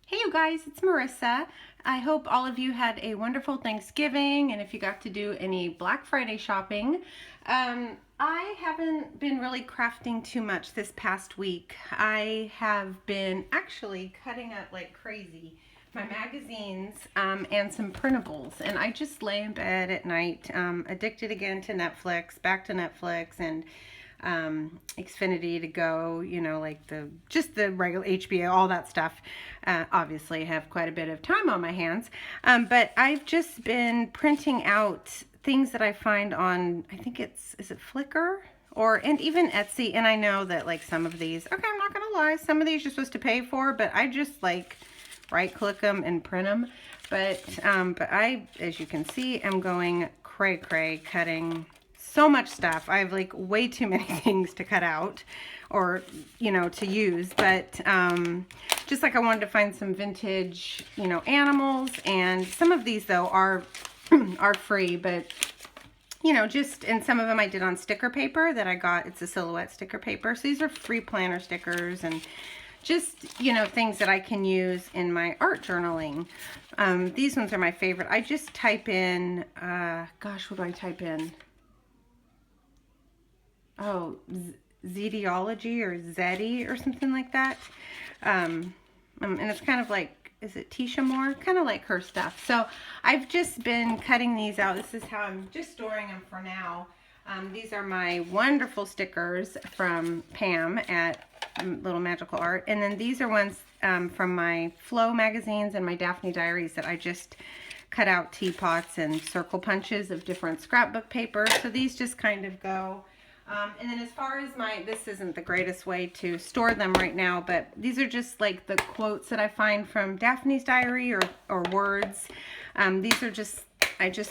Hey you guys, it's Marissa. I hope all of you had a wonderful Thanksgiving and if you got to do any Black Friday shopping. I haven't been really crafting too much this past week. I have been actually cutting up like crazy my magazines and some printables, and I just lay in bed at night, addicted again to Netflix, back to Netflix, and Xfinity to go, like just the regular HBO, all that stuff. Obviously, I have quite a bit of time on my hands, but I've just been printing out things that I find on, I think is it Flickr? And even Etsy. And I know that like some of these, okay, I'm not gonna lie, some of these you're supposed to pay for, but I just like right click them and print them. But I, as you can see, am going cray cutting so much stuff. I have like way too many things to cut out or, to use. But just like I wanted to find some vintage, animals. And some of these though are free, but and some of them I did on sticker paper that I got. It's a silhouette sticker paper. So these are free planner stickers and just, things that I can use in my art journaling. These ones are my favorite. I just type in, gosh, what do I type in? Oh, Zediology or Zeddy or something like that. And it's kind of like, is it Tisha Moore? Kind of like her stuff. So I've just been cutting these out. This is how I'm just storing them for now. These are my wonderful stickers from Pam at Little Magical Art. And then these are ones from my Flow magazines and my Daphne diaries that I just cut out teapots and circle punches of different scrapbook paper. So these just kind of go. And then as far as this isn't the greatest way to store them right now, but these are just like the quotes that I find from Daphne's diary or words. These are just,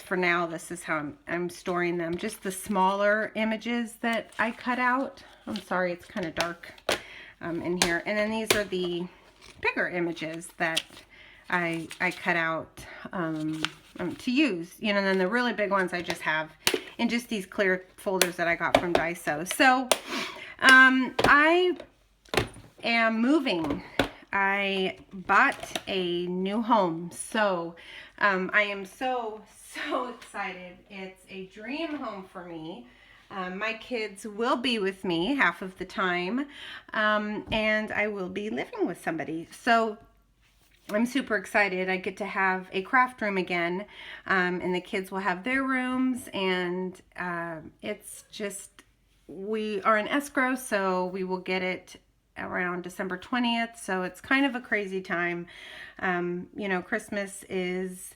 for now, this is how I'm storing them. Just the smaller images that I cut out. I'm sorry, it's kind of dark in here. And then these are the bigger images that I cut out to use. And then the really big ones I just have in just these clear folders that I got from Daiso. So I am moving. I bought a new home. So I am so excited. It's a dream home for me. My kids will be with me half of the time, and I will be living with somebody. So I'm super excited. I get to have a craft room again, and the kids will have their rooms, and it's just, we are in escrow, so we will get it around December 20th, so it's kind of a crazy time. Christmas is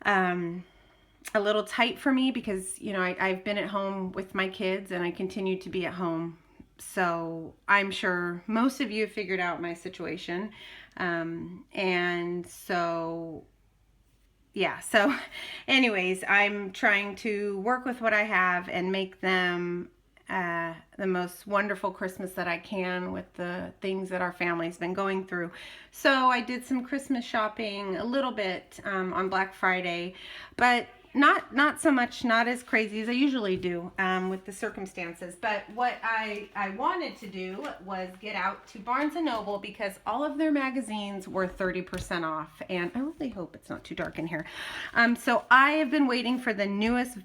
a little tight for me because, I've been at home with my kids, and I continue to be at home. So I'm sure most of you have figured out my situation. And so, yeah, so anyways, I'm trying to work with what I have and make them the most wonderful Christmas that I can with the things that our family's been going through. So I did some Christmas shopping a little bit on Black Friday, but not so much, not as crazy as I usually do with the circumstances. But what I wanted to do was get out to Barnes & Noble because all of their magazines were 30% off. And I really hope it's not too dark in here. So I have been waiting for the newest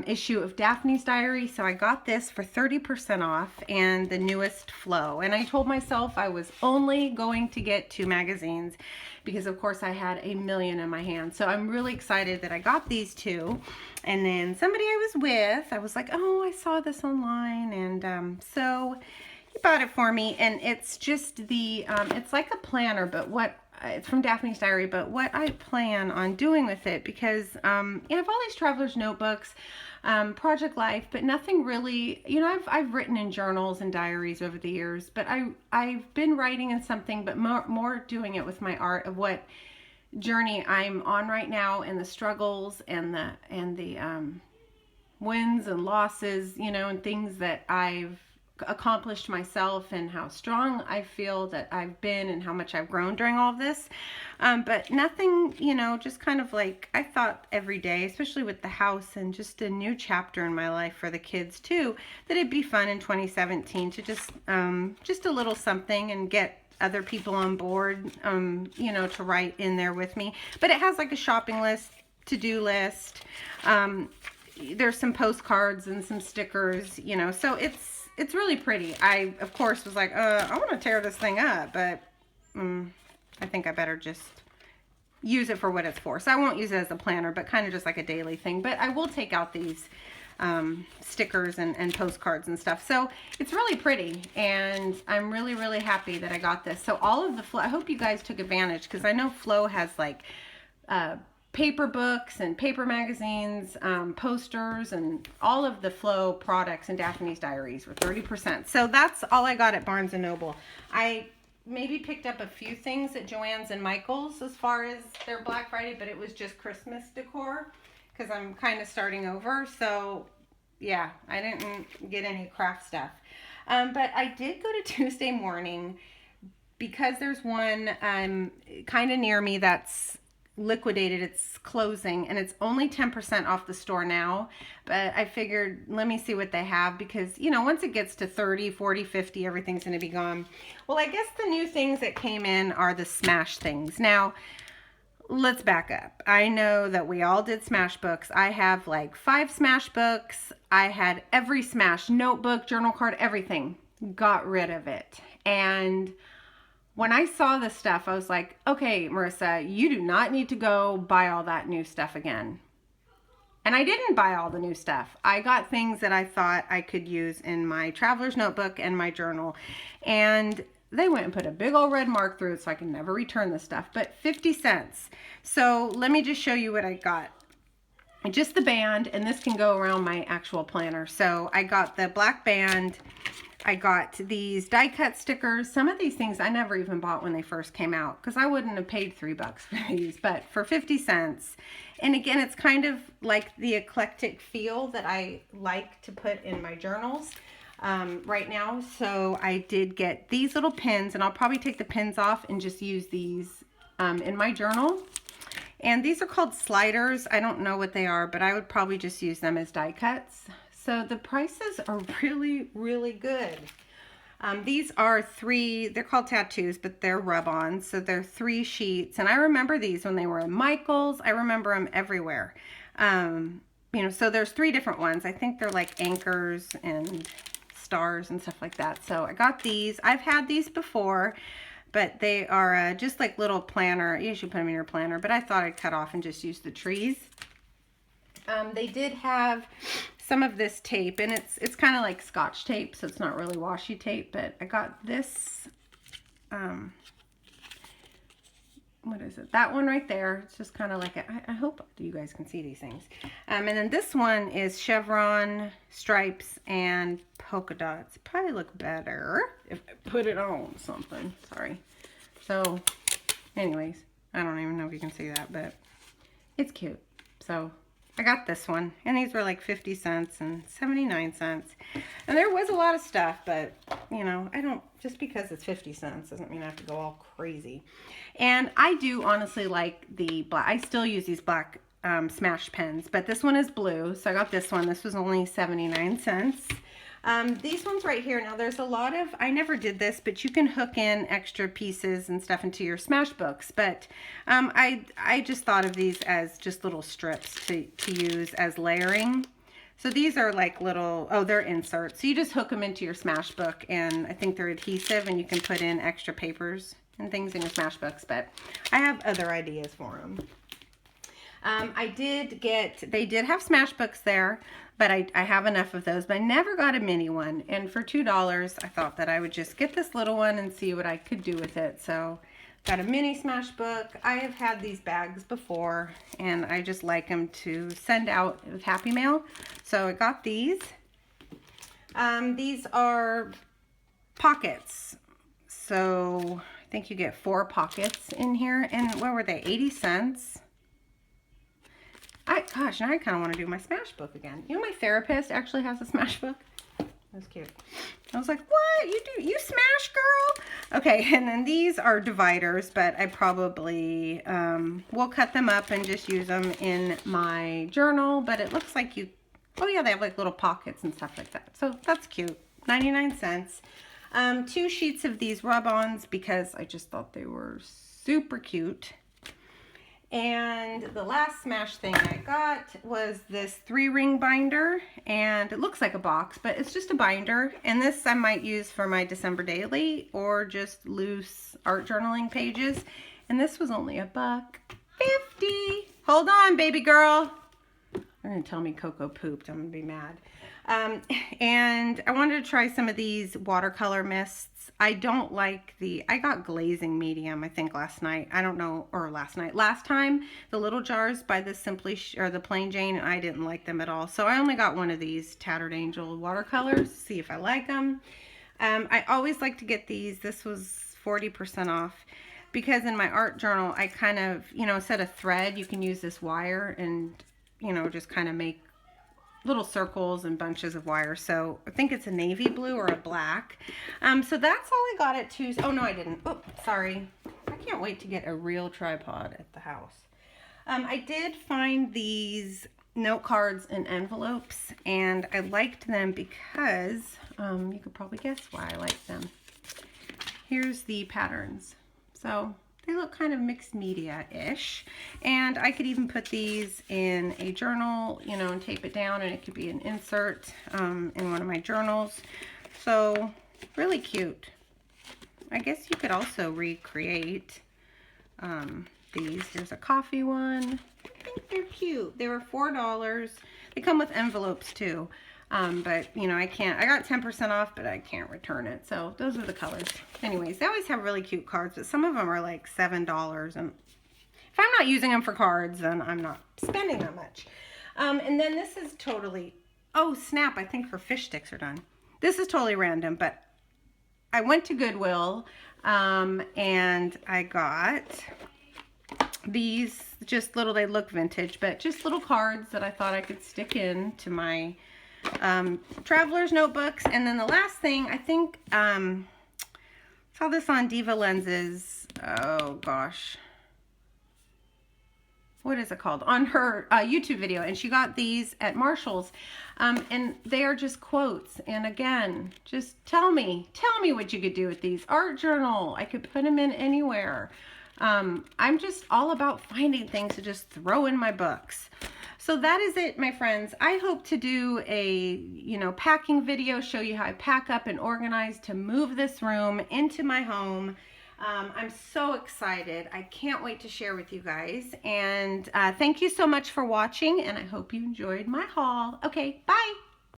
issue of Daphne's Diary. So I got this for 30% off and the newest Flow. And I told myself I was only going to get 2 magazines because of course I had a million in my hand. So I'm really excited that I got these 2. And then somebody I was with, I was like, oh, I saw this online. And so he bought it for me. And it's just it's like a planner, but it's from Daphne's Diary, but what I plan on doing with it, because I have all these traveler's notebooks, Project Life, but nothing really, I've written in journals and diaries over the years, but I've been writing in something, but more doing it with my art of what journey I'm on right now, and the struggles and the wins and losses, and things that I've accomplished myself, and how strong I feel that I've been, and how much I've grown during all of this. But nothing, just kind of like, I thought every day, especially with the house and just a new chapter in my life for the kids too, that it'd be fun in 2017 to just a little something and get other people on board, you know, to write in there with me. But it has like a shopping list, to-do list. There's some postcards and some stickers, you know, so it's really pretty. I, of course, was like, I want to tear this thing up, but I think I better just use it for what it's for. So I won't use it as a planner, but kind of just like a daily thing. But I will take out these stickers and postcards and stuff. So it's really pretty, and I'm really, really happy that I got this. So all of the Flow, I hope you guys took advantage, because I know Flow has like paper books and paper magazines, posters, and all of the Flow products and Daphne's Diaries were 30%. So that's all I got at Barnes & Noble. I maybe picked up a few things at Joann's and Michael's as far as their Black Friday, but it was just Christmas decor because I'm kind of starting over. So yeah, I didn't get any craft stuff. But I did go to Tuesday Morning because there's one kind of near me that's liquidated. It's closing, and it's only 10% off the store now, but I figured let me see what they have, because you know, once it gets to 30, 40, 50, everything's going to be gone. Well, I guess the new things that came in are the Smash things. Now let's back up. I know that we all did Smash books. I have like 5 Smash books. I had every Smash notebook, journal card, everything. Got rid of it. And when I saw this stuff, I was like, okay, Marissa, you do not need to go buy all that new stuff again. And I didn't buy all the new stuff. I got things that I thought I could use in my traveler's notebook and my journal. And they went and put a big old red mark through it so I can never return this stuff. But 50 cents. So let me just show you what I got. Just the band, and this can go around my actual planner. So I got the black band. I got these die cut stickers. Some of these things I never even bought when they first came out, because I wouldn't have paid $3 for these, but for 50 cents. And again, it's kind of like the eclectic feel that I like to put in my journals right now. So I did get these little pins, and I'll probably take the pins off and just use these in my journal. And these are called sliders. I don't know what they are, but I would probably just use them as die cuts. So the prices are really, really good. These are 3, they're called tattoos, but they're rub-ons. So they're 3 sheets. And I remember these when they were in Michael's. I remember them everywhere. You know, so there's 3 different ones. I think they're like anchors and stars and stuff like that. So I got these. I've had these before, but they are just like little planner. You should put them in your planner, but I thought I'd cut off and just use the trees. They did have some of this tape, and it's kind of like Scotch tape, so it's not really washi tape, but I got this, what is it? That one right there. It's just kind of like I hope you guys can see these things. And then this one is chevron, stripes, and polka dots. Probably look better if I put it on something. Sorry. So anyways, I don't even know if you can see that, but it's cute. So I got this one, and these were like 50 cents and 79 cents. And there was a lot of stuff, but you know, I don't, just because it's 50 cents doesn't mean I have to go all crazy. And I do honestly like the black. I still use these black Smash pens, but this one is blue, so I got this one. This was only 79 cents. These ones right here, now there's a lot of, I never did this, but you can hook in extra pieces and stuff into your Smash books, but I just thought of these as just little strips to use as layering. So these are like little, oh, they're inserts. So you just hook them into your Smash book, and I think they're adhesive, and you can put in extra papers and things in your Smash books, but I have other ideas for them. They did have Smash books there, but I have enough of those, but I never got a mini one. And for $2, I thought that I would just get this little one and see what I could do with it. So got a mini Smash book. I have had these bags before, and I just like them to send out with Happy Mail. So I got these. These are pockets. So I think you get 4 pockets in here. And what were they? 80 cents. Gosh, now I kind of want to do my Smash book again. You know, my therapist actually has a Smash book. That's cute. I was like, what? You Smash, girl? Okay, and then these are dividers, but I probably will cut them up and just use them in my journal. But it looks like oh yeah, they have like little pockets and stuff like that. So that's cute. 99 cents. 2 sheets of these rub-ons because I just thought they were super cute. And the last Smash thing I got was this 3-ring binder, and it looks like a box, but it's just a binder. And this I might use for my December daily or just loose art journaling pages. And this was only $1.50. Hold on, baby girl. They're gonna tell me Coco pooped. I'm gonna be mad. And I wanted to try some of these watercolor mists. I don't like I got glazing medium, I think last night. I don't know, or last time, the little jars by the or the Plain Jane, and I didn't like them at all. So I only got one of these Tattered Angel watercolors, see if I like them. I always like to get these. This was 40% off because in my art journal, I kind of, instead of thread, you can use this wire and, just kind of make little circles and bunches of wire. So I think it's a navy blue or a black. So that's all I got at Tuesday. Oh no, I didn't. Oh, sorry. I can't wait to get a real tripod at the house. I did find these note cards and envelopes, and I liked them because you could probably guess why I liked them. Here's the patterns. So they look kind of mixed media-ish, and I could even put these in a journal, and tape it down, and it could be an insert in one of my journals. So really cute. I guess you could also recreate these. Here's a coffee one. I think they're cute. They were $4. They come with envelopes too. But I got 10% off, but I can't return it. So those are the colors. Anyways, they always have really cute cards, but some of them are like $7. And if I'm not using them for cards, then I'm not spending that much. And then this is totally, oh snap, I think her fish sticks are done. This is totally random, but I went to Goodwill, and I got these just little, they look vintage, but just little cards that I thought I could stick in to my traveler's notebooks. And then the last thing, I think saw this on Diva Lenses, oh gosh, what is it called, on her YouTube video, and she got these at Marshall's, and they are just quotes. And again, just tell me what you could do with these. Art journal, I could put them in anywhere. I'm just all about finding things to just throw in my books. So that is it, my friends. I hope to do a, packing video, show you how I pack up and organize to move this room into my home. I'm so excited. I can't wait to share with you guys. And thank you so much for watching, and I hope you enjoyed my haul. Okay, bye.